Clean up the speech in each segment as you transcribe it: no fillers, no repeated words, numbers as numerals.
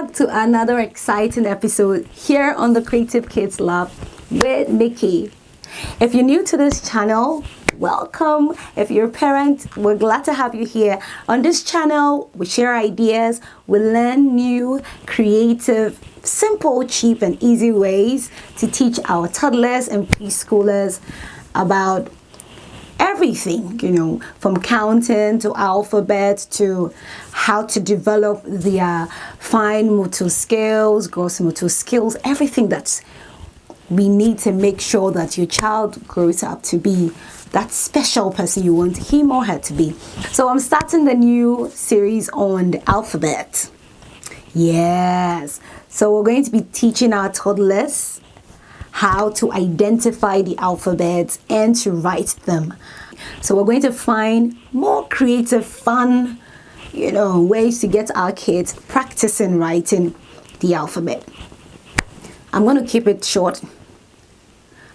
back to another exciting episode here on the Creative Kids Lab with Nikki. If you're new to this channel, welcome. If you're a parent, we're glad to have you here. On this channel, we share ideas, we learn new, creative, simple, cheap, and easy ways to teach our toddlers and preschoolers about everything, from counting to alphabet to how to develop their fine motor skills, gross motor skills, everything that we need to make sure that your child grows up to be that special person you want him or her to be. So I'm starting the new series on the alphabet. Yes. So we're going to be teaching our toddlers how to identify the alphabets and to write them. So we're going to find more creative, fun, ways to get our kids practicing writing the alphabet. I'm going to keep it short.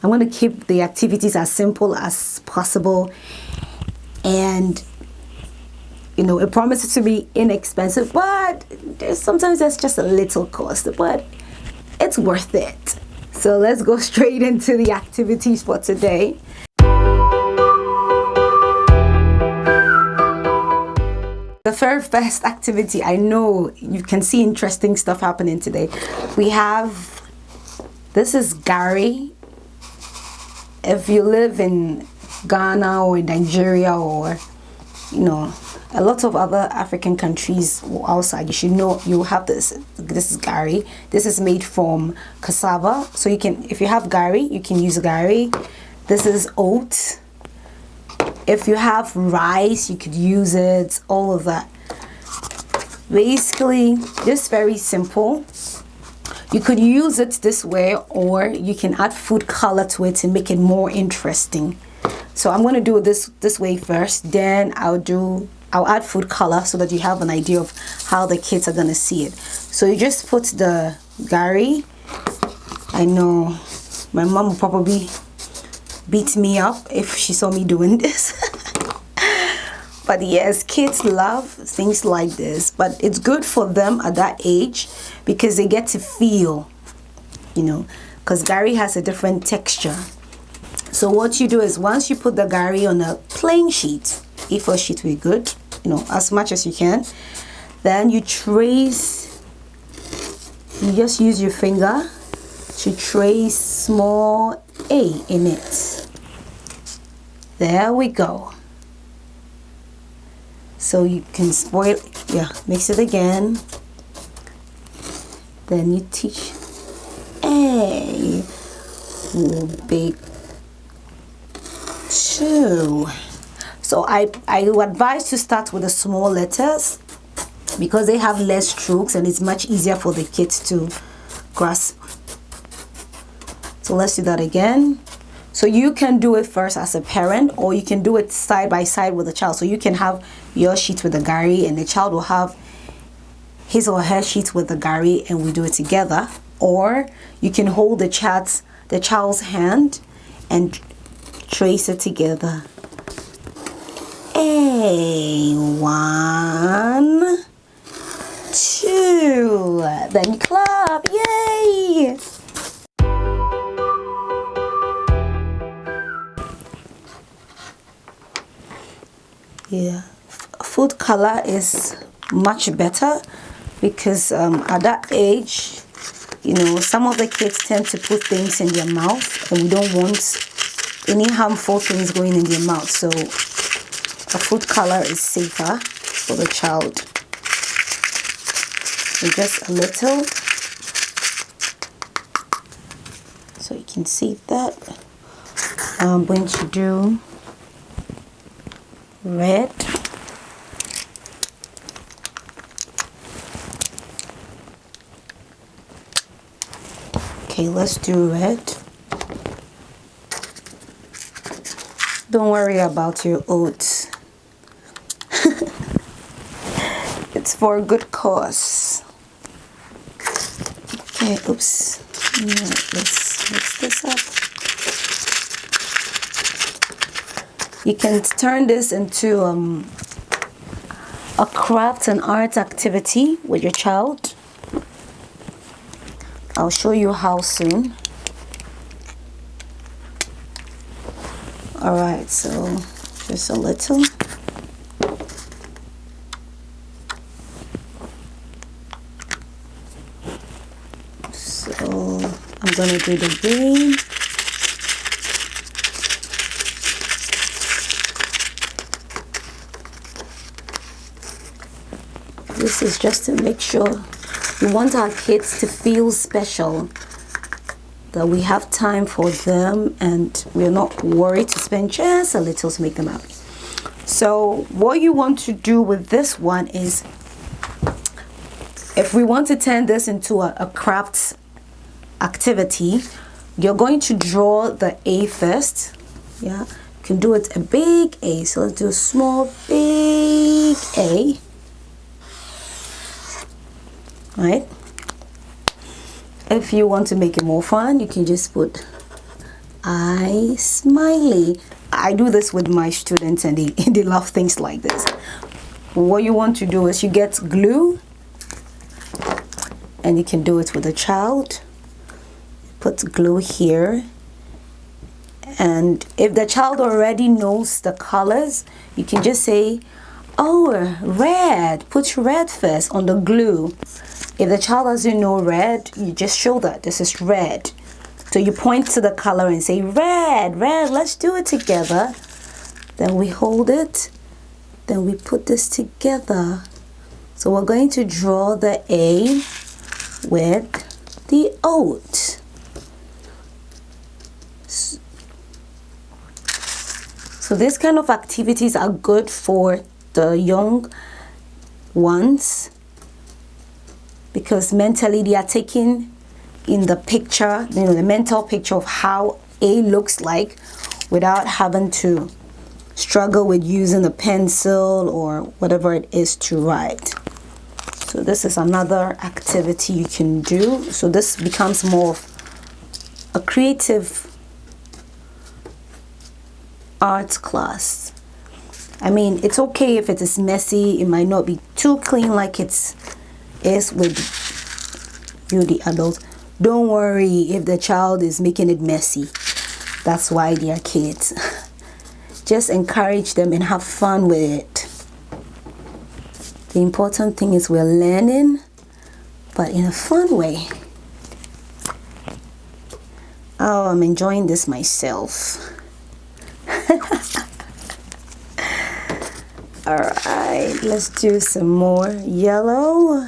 I'm going to keep the activities as simple as possible. And, it promises to be inexpensive, but sometimes there's just a little cost, but it's worth it. So let's go straight into the activities for today. The very first activity, I know you can see interesting stuff happening today. This is Gary. If you live in Ghana or Nigeria or, a lot of other African countries or outside, you should know you have this. This is Gary. This is made from cassava. So if you have Gary, you can use Gary. This is oat. If you have rice, you could use it, all of that. Basically, just very simple. You could use it this way, or you can add food color to it to make it more interesting. So I'm going to do it this way first, then I'll add food color so that you have an idea of how the kids are going to see it. So you just put the Gary. I know my mom will probably beat me up if she saw me doing this. But yes, kids love things like this, but it's good for them at that age because they get to feel, because Gary has a different texture. So what you do is once you put the Gary on a plain sheet, A4 sheet will be good, as much as you can, then you just use your finger to trace small A in it. There we go. So you can mix it again. Then you teach A, big 2. So I would advise to start with the small letters because they have less strokes and it's much easier for the kids to grasp. So let's do that again. So you can do it first as a parent, or you can do it side by side with the child. So you can have your sheet with the Gary and the child will have his or her sheet with the Gary and we do it together. Or you can hold the child's hand and trace it together. A, 1, 2. Then you clap. Yay! Yeah, food color is much better because at that age, some of the kids tend to put things in their mouth and we don't want any harmful things going in their mouth. So a food color is safer for the child. So just a little. So you can see that. I'm going to do red. Okay, let's do red. Don't worry about your oats. It's for a good cause. Okay, oops. Let's mix this up. You can turn this into a craft and art activity with your child. I'll show you how soon. All right, so just a little. So I'm gonna do the green. This is just to make sure we want our kids to feel special, that we have time for them and we're not worried to spend just a little to make them happy. So what you want to do with this one is, if we want to turn this into a craft activity, you're going to draw the A first. Yeah, you can do it a big A. So let's do a small big A. Right? If you want to make it more fun, you can just put I smiley. I do this with my students and they love things like this. What you want to do is you get glue, and you can do it with a child. Put glue here, and if the child already knows the colors, you can just say, oh, red, put red first on the glue. If the child doesn't know red, you just show that this is red. So you point to the color and say, red, red, let's do it together. Then we hold it, then we put this together. So we're going to draw the A with the oat. So these kind of activities are good for the young ones, because mentally they are taking in the picture, the mental picture of how A looks like, without having to struggle with using a pencil or whatever it is to write. So this is another activity you can do. So this becomes more of a creative arts class. I mean, it's okay if it is messy. It might not be too clean like it is with you, the adults. Don't worry if the child is making it messy. That's why they are kids. Just encourage them and have fun with it. The important thing is we're learning, but in a fun way. Oh, I'm enjoying this myself. All right, let's do some more yellow.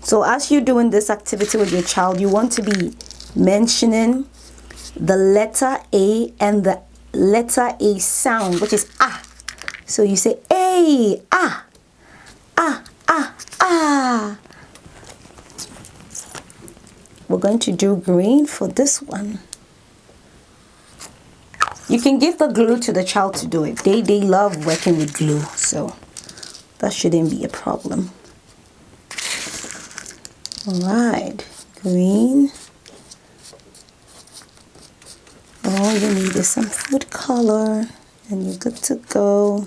So as you're doing this activity with your child, you want to be mentioning the letter A and the letter A sound, which is ah. So you say A, ah, ah, ah, ah. We're going to do green for this one. You can give the glue to the child to do it. They love working with glue, so that shouldn't be a problem. All right, green. All you need is some food color, and you're good to go.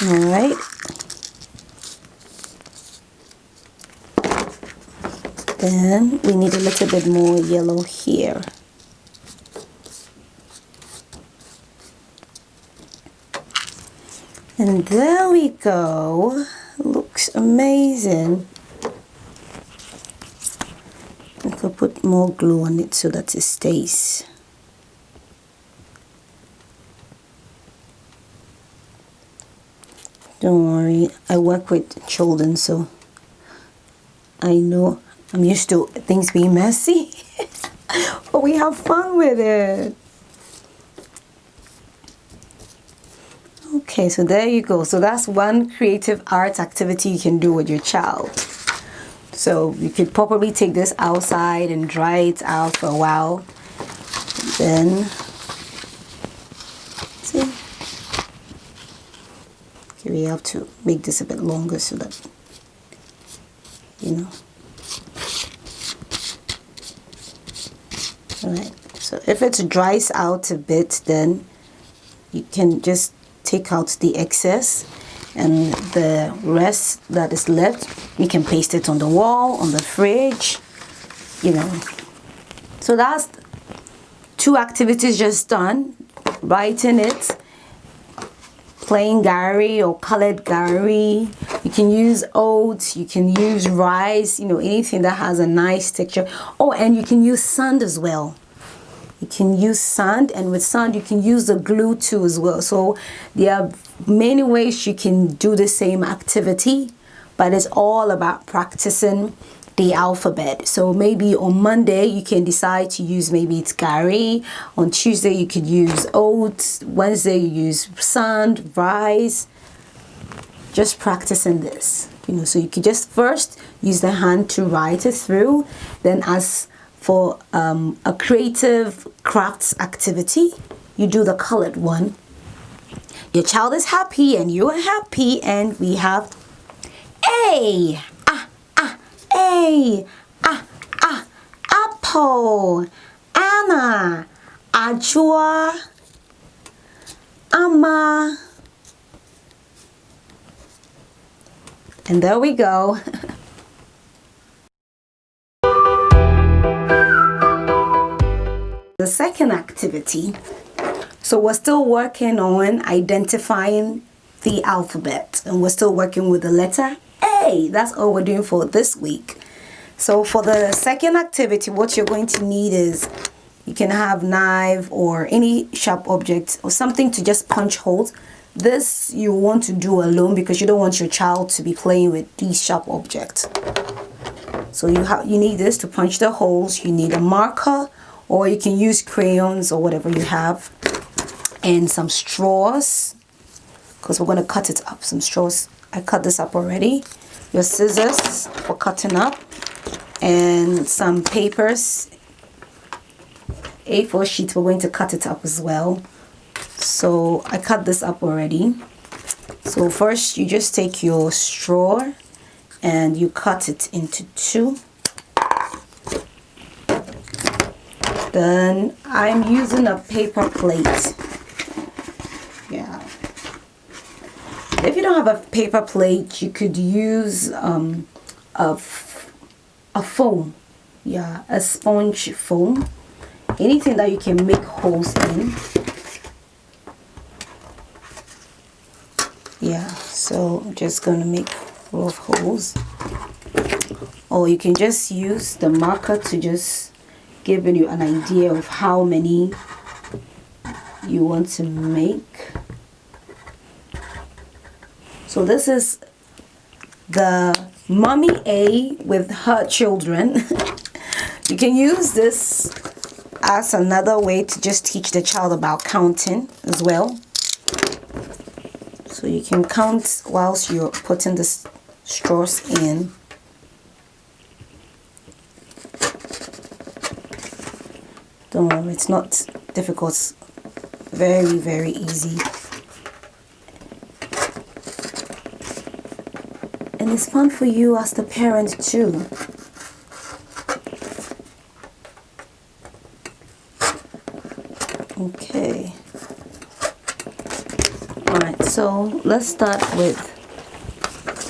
All right. Then we need a little bit more yellow here. And there we go. Looks amazing. I could put more glue on it so that it stays. Don't worry, I work with children, so I know I'm used to things being messy. But we have fun with it. Okay, so there you go. So that's one creative arts activity you can do with your child. So you could probably take this outside and dry it out for a while. Then, see? Okay, we have to make this a bit longer so that, you know. Alright, so if it dries out a bit, then you can just take out the excess, and the rest that is left, you can paste it on the wall, on the fridge, you know. So that's 2 activities just done. Writing it, plain gari or colored gari. You can use oats, you can use rice, you know, anything that has a nice texture. Oh, and you can use sand as well. You can use sand, and with sand you can use the glue too as well. So there are many ways you can do the same activity, but it's all about practicing the alphabet. So maybe on Monday you can decide to use, maybe it's gari. On Tuesday you could use oats. Wednesday you use sand, rice. Just practicing this, you know. So you could just first use the hand to write it through. Then as for a creative crafts activity, you do the colored one. Your child is happy and you are happy, and we have A, A, apple, Anna, Ajua, Amma, and there we go. The second activity, so we're still working on identifying the alphabet, and we're still working with the letter A. That's all we're doing for this week. So for the second activity, what you're going to need is, you can have knife or any sharp object or something to just punch holes. This you want to do alone because you don't want your child to be playing with these sharp objects. So you need this to punch the holes. You need a marker, or you can use crayons or whatever you have, and some straws, because we're going to cut it up. Some straws. I cut this up already. Your scissors for cutting up, and some papers, A4 sheets. We're going to cut it up as well. So I cut this up already. So first you just take your straw and you cut it into 2. Then I'm using a paper plate. Yeah. If you don't have a paper plate, you could use a foam. Yeah, a sponge foam. Anything that you can make holes in. Yeah, so I'm just going to make rough holes. Or you can just use the marker to just give you an idea of how many you want to make. So this is the mommy A with her children. You can use this as another way to just teach the child about counting as well. So you can count whilst you're putting the straws in. Don't worry, it's not difficult. It's very, very easy. And it's fun for you as the parent too. Okay. Alright, so let's start with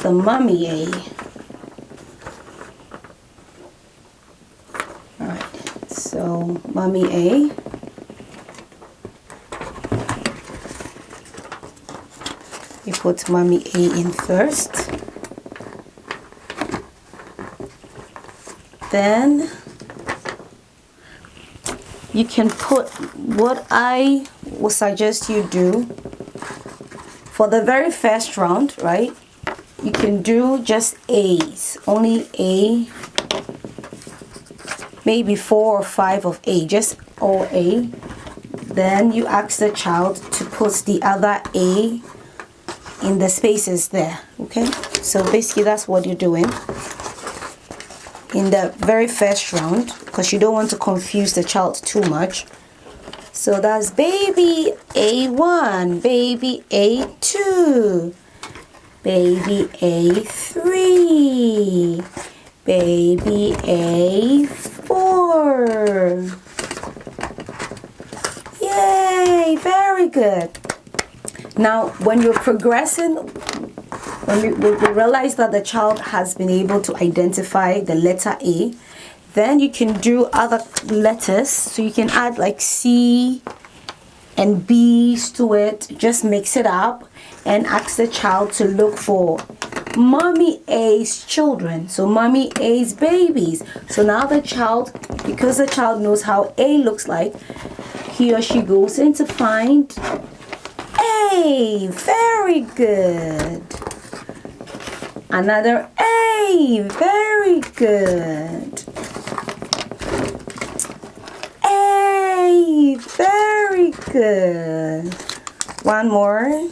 the mommy A. Alright, so mommy A. You put mommy A in first. Then you can put what I would suggest you do for the very first round, right? You can do just A's, only A, maybe 4 or 5 of A, just all A. Then you ask the child to put the other A in the spaces there, okay? So basically that's what you're doing in the very first round, because you don't want to confuse the child too much. So that's baby A1, baby A2, baby A3, baby A4. Yay, very good. Now, when you're progressing, when we realize that the child has been able to identify the letter A, then you can do other letters. So you can add like C and B's to it. Just mix it up and ask the child to look for Mommy A's children. So Mommy A's babies. So now the child, because the child knows how A looks like, he or she goes in to find A. Very good. Another A. Very good. A. Very good. One more.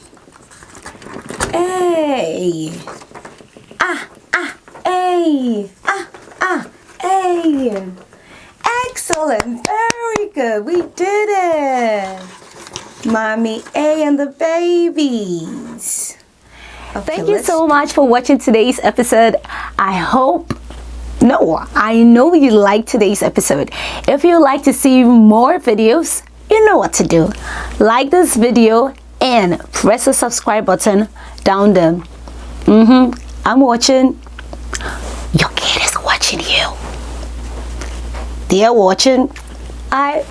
A. A. A. Excellent. Very good. We did it. Mommy A and the babies. Okay, thank you so much for watching today's episode. I know you liked today's episode. If you'd like to see more videos, you know what to do. Like this video and press the subscribe button down there. I'm watching. Your kid is watching you. They're watching. Bye.